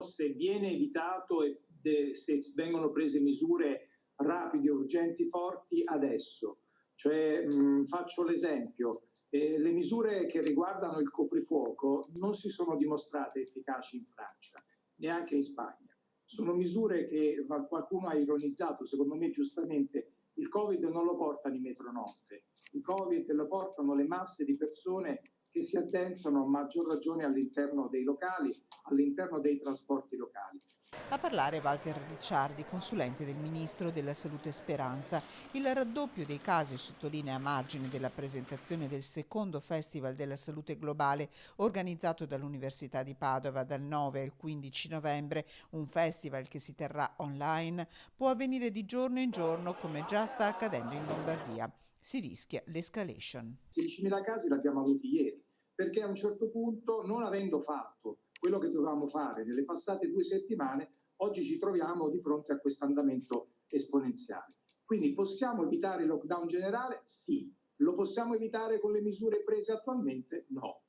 se viene evitato e se vengono prese misure rapide, urgenti, forti adesso. Cioè, faccio l'esempio, le misure che riguardano il coprifuoco non si sono dimostrate efficaci in Francia, neanche in Spagna. Sono misure che qualcuno ha ironizzato, secondo me giustamente. Il Covid non lo portano i metronotte, il Covid lo portano le masse di persone che si addensano a maggior ragione all'interno dei locali, all'interno dei trasporti locali. A parlare Walter Ricciardi, consulente del Ministro della Salute Speranza. Il raddoppio dei casi sottolinea a margine della presentazione del secondo Festival della Salute Globale organizzato dall'Università di Padova dal 9 al 15 novembre, un festival che si terrà online, può avvenire di giorno in giorno come già sta accadendo in Lombardia. Si rischia l'escalation. 16.000 casi l'abbiamo avuti ieri, perché a un certo punto, non avendo fatto quello che dovevamo fare nelle passate 2 settimane, oggi ci troviamo di fronte a questo andamento esponenziale. Quindi possiamo evitare il lockdown generale? Sì. Lo possiamo evitare con le misure prese attualmente? No.